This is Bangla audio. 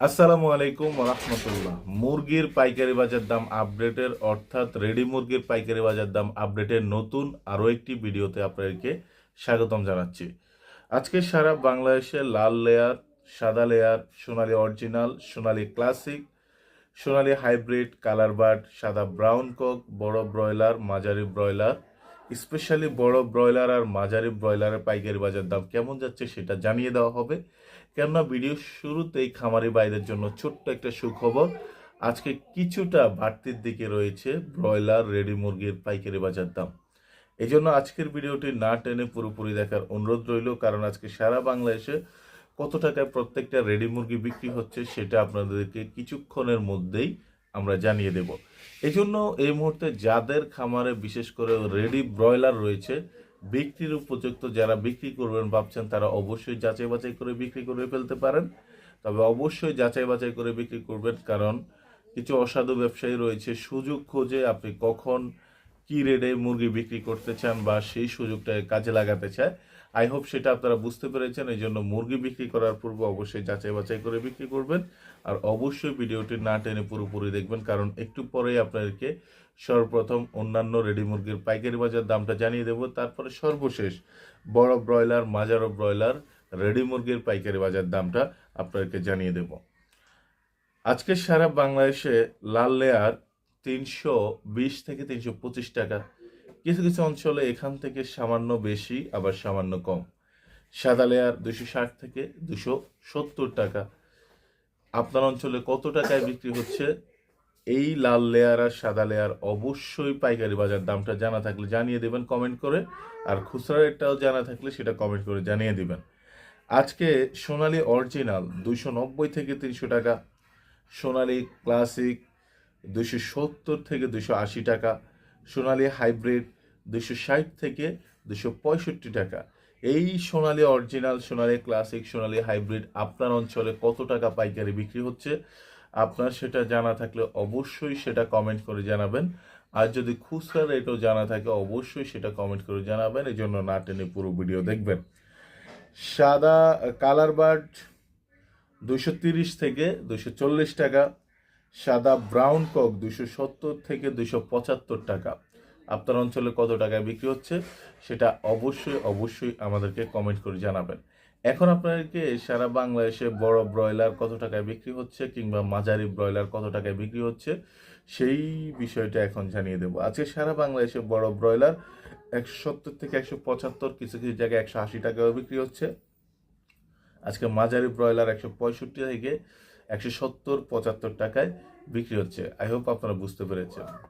আসসালামু আলাইকুম রহমতুল্লাহ। মুরগির পাইকারি বাজার দাম আপডেটের অর্থাৎ রেডি মুরগির পাইকারি বাজার দাম আপডেটের নতুন আরও একটি ভিডিওতে আপনাদেরকে স্বাগতম জানাচ্ছি। আজকে সারা বাংলাদেশে লাল লেয়ার, সাদা লেয়ার, সোনালী অরিজিনাল, সোনালী ক্লাসিক, সোনালী হাইব্রিড, কালার বার্ড, সাদা ব্রাউন কক, বড় ব্রয়লার, মাঝারি ব্রয়লার, স্পেশালি বড় ব্রয়লার আর মাঝারি ব্রয়লারের পাইকারি বাজার দাম কেমন যাচ্ছে সেটা জানিয়ে দেওয়া হবে। কেননা ভিডিও শুরুতেই খামারি ভাইদের জন্য ছোট্ট একটা সুখবর, আজকে কিছুটা বাড়তির দিকে রয়েছে ব্রয়লার রেডি মুরগির পাইকারি বাজার দাম। এই জন্য আজকের ভিডিওটি না টেনে পুরোপুরি দেখার অনুরোধ রইল, কারণ আজকে সারা বাংলাদেশে কত টাকায় প্রত্যেকটা রেডি মুরগি বিক্রি হচ্ছে সেটা আপনাদেরকে কিছুক্ষণের মধ্যেই আমরা জানিয়ে দেব। এই জন্য এই মুহূর্তে যাদের খামারে বিশেষ করে রেডি ব্রয়লার রয়েছে, বিক্রির উপযুক্ত যারা বিক্রি করবেন ভাবছেন, তারা অবশ্যই যাচাই বাছাই করে বিক্রি করে ফেলতে পারেন। তবে অবশ্যই যাচাই বাছাই করে বিক্রি করবেন, কারণ কিছু অসাধু ব্যবসায়ী রয়েছে সুযোগ খোঁজে আপনি কখন কি রেটে মুরগি বিক্রি করতে চান বা সেই সুযোগটাকে কাজে লাগাতে চায়। আই হোপ সেটা আপনারা বুঝতে পেরেছেন। এই জন্য মুরগি বিক্রি করার পূর্বে অবশ্যই যাচাই বাছাই করে বিক্রি করবেন, আর অবশ্যই ভিডিওটি না টেনে পুরোপুরি দেখবেন, কারণ একটু পরেই আপনাদেরকে সর্বপ্রথম অন্যান্য রেডি মুরগির পাইকারি বাজার দামটা জানিয়ে দেব, তারপরে সর্বশেষ বড় ব্রয়লার, মাঝারো ব্রয়লার, রেডি মুরগির পাইকারি বাজার দামটা আপনাদেরকে জানিয়ে দেব। আজকে সারা বাংলাদেশে লাল লেয়ার 320 থেকে 325 টাকা, কিছু কিছু অঞ্চলে এখান থেকে সামান্য বেশি আবার সামান্য কম। সাদা লেয়ার 260 থেকে 270 টাকা। আপনার অঞ্চলে কত টাকায় বিক্রি হচ্ছে এই লাল লেয়ার আর সাদা লেয়ার অবশ্যই পাইকারি বাজার দামটা জানা থাকলে জানিয়ে দেবেন কমেন্ট করে, আর খুচরা রেটটাও জানা থাকলে সেটা কমেন্ট করে জানিয়ে দিবেন। আজকে সোনালী অরিজিনাল 290 থেকে 300 টাকা, সোনালী ক্লাসিক 270 থেকে 280 টাকা, সোনালী হাইব্রিড 260 থেকে 265 টাকা। এই সোনালী অরিজিনাল, সোনালী ক্লাসিক, সোনালী হাইব্রিড আপনার অঞ্চলে কত টাকা পাইকারি বিক্রি হচ্ছে আপনার সেটা জানা থাকলে অবশ্যই সেটা কমেন্ট করে জানাবেন। আর যদি খুচরা রেটও জানা থাকে অবশ্যই সেটা কমেন্ট করে জানাবেন। এই জন্য না টেনে পুরো ভিডিও দেখবেন। সাদা কালার বার্ড 230 থেকে 240 টাকা, সাদা ব্রাউন কক 270 থেকে 275 টাকা। আপনার অঞ্চলে কত টাকায় বিক্রি হচ্ছে সেটা অবশ্যই অবশ্যই আমাদেরকে কমেন্ট করে জানাবেন। এখন আপনাদেরকে সারা বাংলাদেশে বড় ব্রয়লার কত টাকায় বিক্রি হচ্ছে কিংবা মাঝারি ব্রয়লার কত টাকায় বিক্রি হচ্ছে সেই বিষয়টা এখন জানিয়ে দেবো। আজকে সারা বাংলাদেশে বড় ব্রয়লার 170 থেকে 175, কিছু কিছু জায়গায় 180 টাকাও বিক্রি হচ্ছে। আজকে মাঝারি ব্রয়লার 165 থেকে 170-75 টাকায় বিক্রি হচ্ছে। আই হোপ আপনারা বুঝতে পেরেছেন।